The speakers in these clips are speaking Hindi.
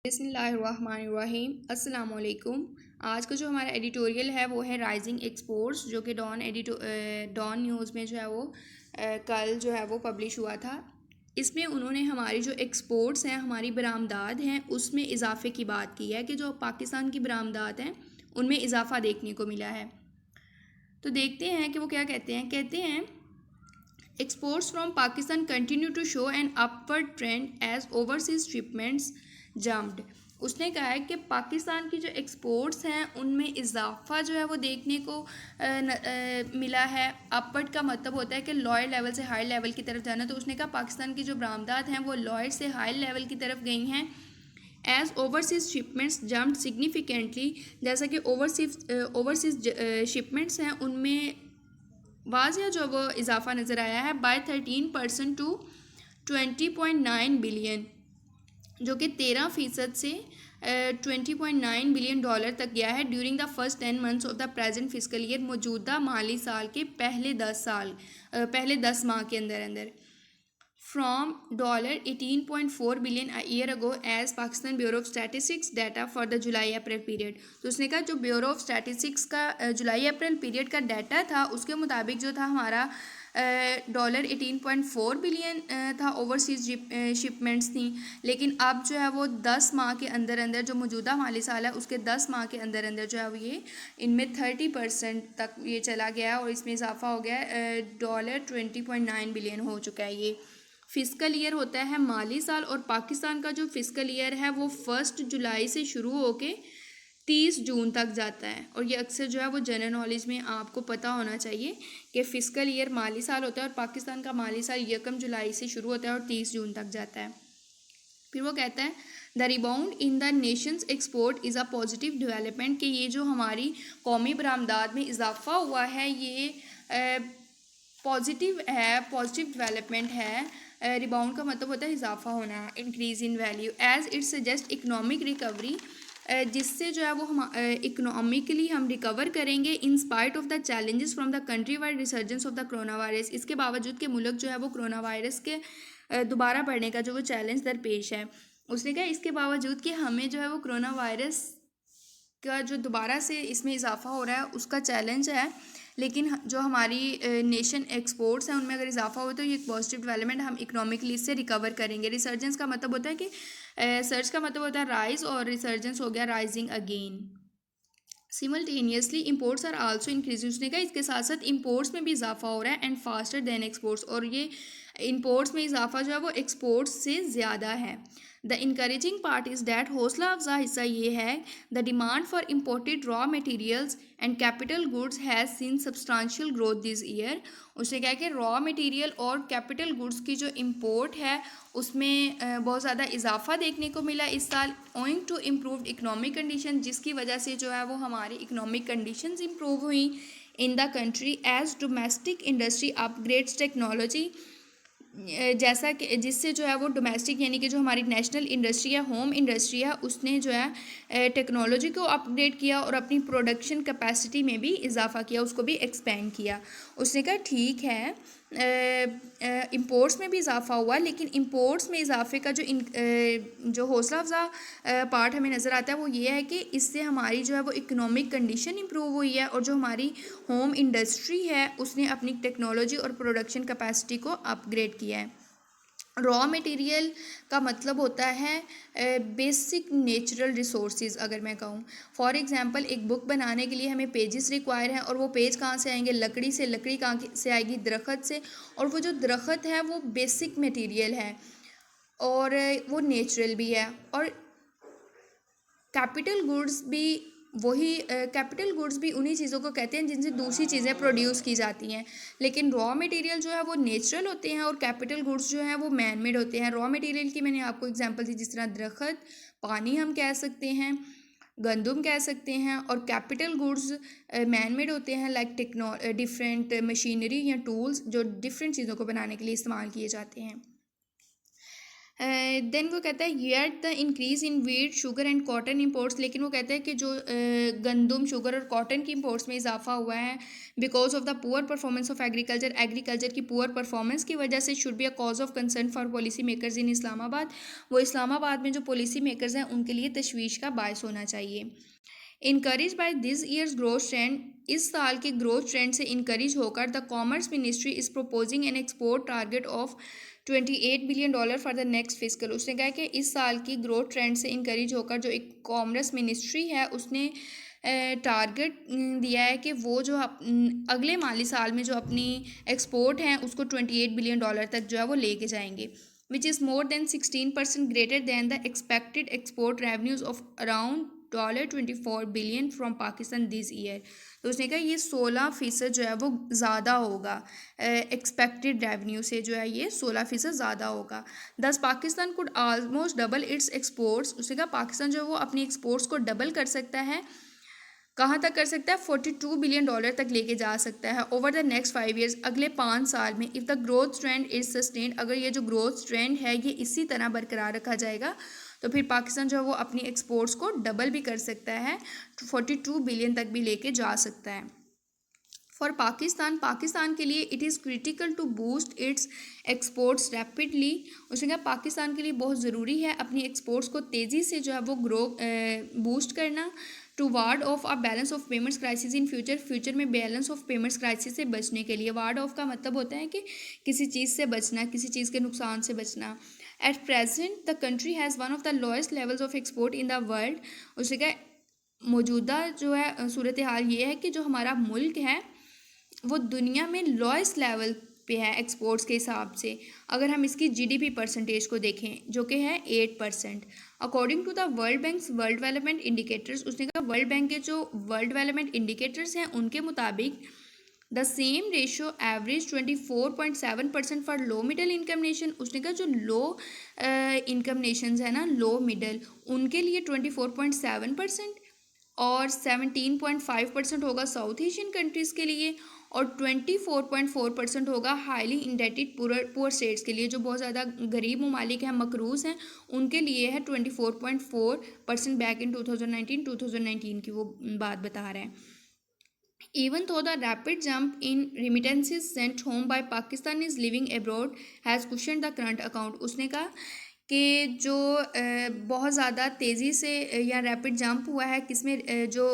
बिस्मिल्लाहिर्रहमानिर्रहीम अस्सलाम वालेकुम। आज का जो हमारा एडिटोरियल है वो है राइजिंग एक्सपोर्ट्स, जो कि डॉन न्यूज़ में जो है वो कल जो है वो पब्लिश हुआ था। इसमें उन्होंने हमारी जो एक्सपोर्ट्स हैं, हमारी बरामदात हैं, उसमें इजाफे की बात की है कि जो पाकिस्तान की बरामदात हैं उनमें इजाफा देखने को मिला है। तो देखते हैं कि वो क्या कहते हैं exports from Pakistan continue to show an upward trend as overseas shipments jumped. उसने कहा है कि पाकिस्तान की जो एक्सपोर्ट्स हैं उनमें इजाफा जो है वो देखने को मिला है। अपवर्ड का मतलब होता है कि लोअर लेवल से हाई लेवल की तरफ जाना। तो उसने कहा पाकिस्तान की जो बरामदात हैं वो लोअर से हाई लेवल की तरफ गई हैं। As overseas shipments jumped significantly, जैसा कि ओवरसीज शिपमेंट्स हैं उनमें वाजिया जो वो इजाफा नज़र आया है बाय 13% टू 20.9 बिलियन, जो कि 13% से 20.9 बिलियन डॉलर तक गया है during the first 10 months of the present physical year, मौजूदा माली साल के पहले 10 माह के अंदर अंदर। From $18.4 billion a year ago as Pakistan bureau of statistics data for the July April period. तो उसने कहा जो ब्यूरो ऑफ स्टैटिस्टिक्स का जुलाई अप्रैल पीरियड का डाटा था उसके मुताबिक जो था हमारा $18.4 बिलियन था, ओवरसीज शिपमेंट्स थी। लेकिन अब जो है वो 10 माह के अंदर अंदर, जो मौजूदा माली साल है उसके 10 माह के अंदर अंदर जो है वो ये इनमें 30% तक ये चला गया और इसमें इजाफा हो गया $20.9 बिलियन हो चुका है। ये फिजिकल ईयर होता है माली साल, और पाकिस्तान का जो फिजिकल ईयर है वो 1 जुलाई से शुरू होके 30 जून तक जाता है। और ये अक्सर जो है वो जनरल नॉलेज में आपको पता होना चाहिए कि फ़िस्कल ईयर माली साल होता है और पाकिस्तान का माली साल 1 जुलाई से शुरू होता है और 30 जून तक जाता है। फिर वो कहता है the rebound in the Nations export is a positive development, कि ये जो हमारी कौमी बरामदात में इजाफा हुआ है ये पॉजिटिव डेवलपमेंट है। रिबाउंड का मतलब होता है इजाफा होना, increase in value, as it suggest economic recovery, जिससे जो है वो हम इकोनॉमिकली हम रिकवर करेंगे in spite of the challenges from the country wide resurgence of the corona virus. इसके बावजूद के मुल्क जो है वो कोरोना वायरस के दोबारा बढ़ने का जो वो चैलेंज दरपेश है। उसने कहा इसके बावजूद कि हमें जो है वो कोरोना वायरस का जो दोबारा से इसमें इजाफा हो रहा है उसका चैलेंज है, लेकिन जो हमारी नेशन एक्सपोर्ट्स हैं उनमें अगर इजाफा हो तो ये एक पॉजिटिव डेवलपमेंट, हम इकोनॉमिकली इससे रिकवर करेंगे। रिसर्जेंस का मतलब होता है कि सर्च का मतलब होता है राइज, और रिसर्जेंस हो गया rising again. Simultaneously imports are also increasing. उसने कहा इसके साथ साथ इम्पोर्ट्स में भी इजाफा हो रहा है एंड फास्टर देन एक्सपोर्ट्स, और ये इम्पोर्ट्स में इजाफा जो है वो एक्सपोर्ट्स से ज़्यादा है। The encouraging part is that, हौसला अफजा हिस्सा ये है, the demand for imported raw materials and capital goods has seen substantial growth this year. उसने कहा कि रॉ मटेरियल और कैपिटल गुड्स की जो इम्पोर्ट है उसमें बहुत ज़्यादा इजाफा देखने को मिला इस साल, owing to improved economic condition, जिसकी वजह से जो है वो हमारी इकनॉमिक कंडीशंस इम्प्रूव हुई in the country as domestic industry upgrades technology, जैसा कि जिससे जो है वो डोमेस्टिक यानी कि जो हमारी नेशनल इंडस्ट्री है, होम इंडस्ट्री है, उसने जो है टेक्नोलॉजी को अपग्रेड किया और अपनी प्रोडक्शन कैपेसिटी में भी इजाफा किया, उसको भी एक्सपेंड किया। उसने कहा ठीक है इंपोर्ट्स में भी इजाफा हुआ, लेकिन इंपोर्ट्स में इजाफे का जो हौसला अफजा पार्ट हमें नज़र आता है वो ये है कि इससे हमारी जो है वो इकोनॉमिक कंडीशन इम्प्रूव हुई है, और जो हमारी होम इंडस्ट्री है उसने अपनी टेक्नोलॉजी और प्रोडक्शन कैपेसिटी को अपग्रेड किया है। रॉ मटेरियल का मतलब होता है बेसिक नेचुरल रिसोर्सेज। अगर मैं कहूँ फॉर एग्जांपल एक बुक बनाने के लिए हमें पेजेस रिक्वायर हैं, और वो पेज कहाँ से आएंगे, लकड़ी से। लकड़ी कहाँ से आएगी, दरख्त से, और वो जो दरख्त है वो बेसिक मटेरियल है और वो नेचुरल भी है। और कैपिटल गुड्स भी उन्हीं चीज़ों को कहते हैं जिनसे दूसरी चीज़ें प्रोड्यूस की जाती हैं, लेकिन रॉ मटेरियल जो है वो नेचुरल होते हैं और कैपिटल गुड्स जो हैं वो मैन मेड होते हैं। रॉ मटेरियल की मैंने आपको एग्जांपल दी, जिस तरह दरख्त, पानी हम कह सकते हैं, गंदम कह सकते हैं, और कैपिटल गुड्स मैन मेड होते हैं लाइक डिफरेंट मशीनरी या टूल्स जो डिफरेंट चीज़ों को बनाने के लिए इस्तेमाल किए जाते हैं। देन वो कहता है yet the increase in wheat sugar and cotton imports, लेकिन वो कहता है कि जो गंदम शुगर और कॉटन की इंपोर्ट्स में इजाफा हुआ है because of the poor performance of agriculture, agriculture की पुअर परफॉर्मेंस की वजह से, should be a cause of concern for policy makers in Islamabad, वो इस्लामाबाद में जो पॉलिसी मेकर्स हैं उनके लिए तशवीश का बायस होना चाहिए। Encourage by this year's growth trend, इस साल के ग्रोथ ट्रेंड से इनकरेज होकर the commerce ministry is proposing an export target of $28 billion for the next physical. उसने कहा कि इस साल की ग्रोथ ट्रेंड से इनकरेज होकर जो एक कॉमर्स मिनिस्ट्री है उसने टारगेट दिया है कि वो जो अगले माली साल में जो अपनी एक्सपोर्ट हैं उसको $28 बिलियन तक जो है वो लेके जाएंगे, which is more than 16% greater than the expected export revenues of around $24 billion from Pakistan this year. तो उसने कहा ये 16% जो है वो ज़्यादा होगा, एक्सपेक्टेड रेवेन्यू से जो है ये 16% ज़्यादा होगा। दस Pakistan could almost double it's exports, उसने कहा पाकिस्तान जो है वो अपनी एक्सपोर्ट्स को डबल कर सकता है, कहाँ तक कर सकता है, $42 बिलियन तक लेके जा सकता है ओवर द नेक्स्ट 5 ईयर्स, अगले 5 साल में। If the growth trend is sustained, अगर ये जो ग्रोथ ट्रेंड है ये इसी तरह बरकरार रखा जाएगा तो फिर पाकिस्तान जो है वो अपनी एक्सपोर्ट्स को डबल भी कर सकता है, 42 बिलियन तक भी लेके जा सकता है। फॉर पाकिस्तान, पाकिस्तान के लिए it is critical to boost its exports rapidly, उसने कहा पाकिस्तान के लिए बहुत ज़रूरी है अपनी एक्सपोर्ट्स को तेज़ी से जो है वो बूस्ट करना, to ward off a balance of payments crisis in future, future में बैलेंस ऑफ पेमेंट्स क्राइसिस से बचने के लिए। वार्ड ऑफ का मतलब होता है कि किसी चीज़ से बचना, किसी चीज़ के नुकसान से बचना। At present the country has one of the lowest levels of export in the world, उसने कहा मौजूदा जो है सूरत हाल ये है कि जो हमारा मुल्क है वो दुनिया में लोएस्ट लेवल पे है एक्सपोर्ट्स के हिसाब से, अगर हम इसकी जीडीपी परसेंटेज को देखें जो कि है 8%। According to the World Bank's World Development Indicators, उसने कहा वर्ल्ड बैंक के जो वर्ल्ड डेवलपमेंट इंडिकेटर्स हैं उनके मुताबिक the same ratio average 24.7% for low middle income nation, उसने कहा जो लो इनकम नेशंस है ना, लो मिडल, उनके लिए 24.7% और 17.5% होगा साउथ एशियन कंट्रीज़ के लिए, और 24.4% होगा हाईली इंडेटेड पुअर स्टेट्स के लिए, जो बहुत ज़्यादा गरीब ममालिक हैं, मकरूज़ हैं, उनके लिए है 24.4% बैक इन 2019 की वो बात बता रहे हैं। Even though the rapid jump in remittances sent home by Pakistan is living abroad has cushioned the current account, उसने कहा कि जो बहुत ज़्यादा तेज़ी से या रैपिड जंप हुआ है किसमें, जो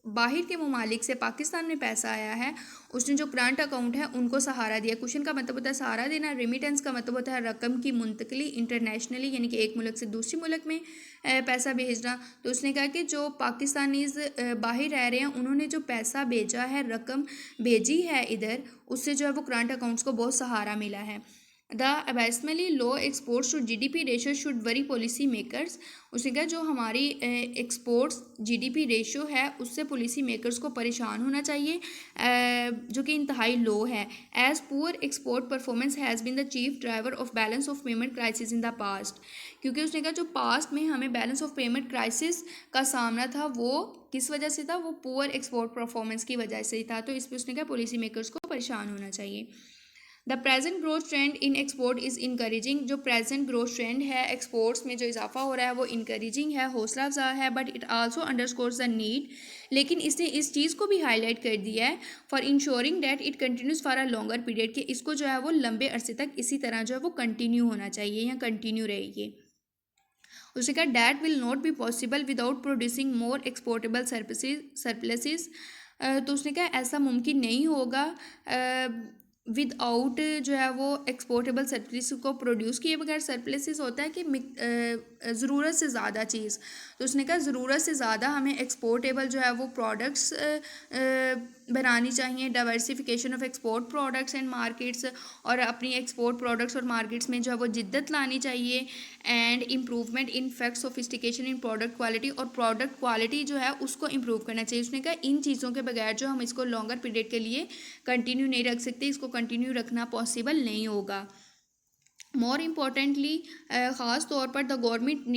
बाहर के ममालिक से पाकिस्तान में पैसा आया है, उसने जो करंट अकाउंट है उनको सहारा दिया। क्वेश्चन का मतलब होता है सहारा देना, रेमिटेंस का मतलब होता है रकम की मुंतकली इंटरनेशनली, यानी कि एक मुल्क से दूसरी मुल्क में पैसा भेजना। तो उसने कहा कि जो पाकिस्तानीज़ बाहर रह रहे हैं उन्होंने जो पैसा भेजा है, रकम भेजी है इधर, उससे जो है वो करंट अकाउंट्स को बहुत सहारा मिला है। The abysmally low exports to GDP ratio should worry policy makers, उसने कहा जो हमारी एक्सपोर्ट्स GDP रेशो है उससे पॉलिसी मेकर्स को परेशान होना चाहिए, जो कि इंतहाई लो है। As poor export performance has been the chief driver of balance of payment crisis in the past, क्योंकि उसने कहा जो पास्ट में हमें बैलेंस ऑफ पेमेंट क्राइसिस का सामना था वो किस वजह से था, वो पुअर एक्सपोर्ट परफॉर्मेंस की वजह से ही था। तो इस पर उसने कहा पॉलिसी मेकर्स को परेशान होना चाहिए। The present growth trend in export is encouraging, जो प्रेजेंट ग्रोथ ट्रेंड है एक्सपोर्ट्स में जो इजाफा हो रहा है वो इनकरेजिंग है, हौसला अफजा है, but it also underscores the need, लेकिन इसने इस चीज़ को भी हाईलाइट कर दिया है for ensuring that it continues for a longer period, कि इसको जो है वो लंबे अरसे तक इसी तरह जो है वो कंटिन्यू होना चाहिए या कंटिन्यू रहेगी। उसने कहा that will not be possible without producing more exportable surpluses, तो उसने कहा ऐसा मुमकिन नहीं होगा विदाउट जो है वो एक्सपोर्टेबल सरप्लस को प्रोड्यूस किए बगैर। सरप्लसेस होता है कि ज़रूरत से ज़्यादा चीज़, तो उसने कहा ज़रूरत से ज़्यादा हमें एक्सपोर्टेबल जो है वो प्रोडक्ट्स बनानी चाहिए, diversification of export products and markets, और अपनी एक्सपोर्ट प्रोडक्ट्स और मार्केट्स में जो है वो जिद्दत लानी चाहिए, and improvement in fact sophistication in product quality, और प्रोडक्ट क्वालिटी जो है उसको इम्प्रूव करना चाहिए। उसने कहा इन चीज़ों के बगैर जो हम इसको लॉन्गर पीरियड के लिए कंटिन्यू नहीं रख सकते, इसको कंटिन्यू रखना पॉसिबल नहीं होगा। मोर इम्पॉर्टेंटली ख़ास तौर पर the government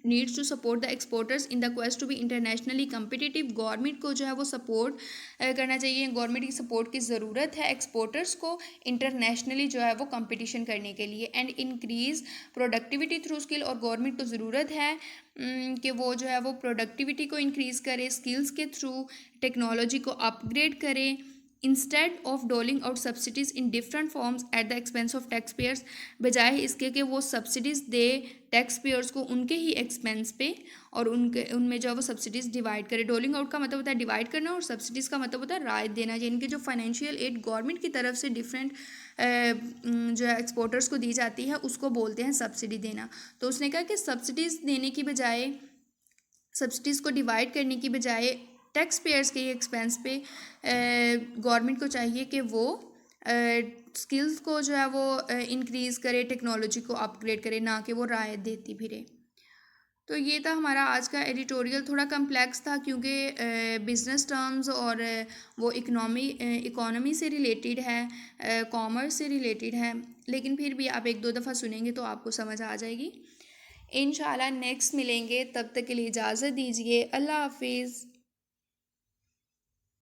needs to support the exporters in the quest to be internationally competitive. Government को जो है वो सपोर्ट करना चाहिए, गवर्नमेंट की सपोर्ट की ज़रूरत है एक्सपोर्टर्स को इंटरनेशनली जो है वो कंपटीशन करने के लिए। And increase productivity through skill, और गवर्नमेंट को ज़रूरत है कि वो जो है वो प्रोडक्टिविटी को इंक्रीज़ करे स्किल्स के थ्रू, टेक्नोलॉजी को अपग्रेड करे, instead of doling out subsidies in different forms at the expense of tax payers. बजाय इसके कि वो सब्सिडीज़ दे टैक्स पेयर्स को उनके ही एक्सपेंस पे, और उनमें जो है वो सब्सिडीज़ डिवाइड करे। डोलिंग आउट का मतलब होता है डिवाइड करना, और सब्सिडीज़ का मतलब होता है रायत देना, यानी कि जो फाइनेंशियल एड गवर्नमेंट की तरफ से डिफरेंट जो है एक्सपोर्टर्स को दी जाती है उसको बोलते हैं सब्सिडी देना। तो उसने कहा कि सब्सिडीज़ देने की बजाय, सब्सिडीज़ को डिवाइड करने की बजाय टैक्स पेयर्स के एक्सपेंस पे गवर्नमेंट को चाहिए कि वो स्किल्स को जो है वो इंक्रीज़ करे, टेक्नोलॉजी को अपग्रेड करे, ना कि वो रायत देती फिरे। तो ये था हमारा आज का एडिटोरियल। थोड़ा कम्प्लेक्स था क्योंकि बिज़नेस टर्म्स और वो इकोनॉमी से रिलेटेड है, कॉमर्स से रिलेटेड है, लेकिन फिर भी आप एक दो दफ़ा सुनेंगे तो आपको समझ आ जाएगी। इंशाल्लाह नेक्स्ट मिलेंगे, तब तक के लिए इजाज़त दीजिए। अल्लाह हाफिज़।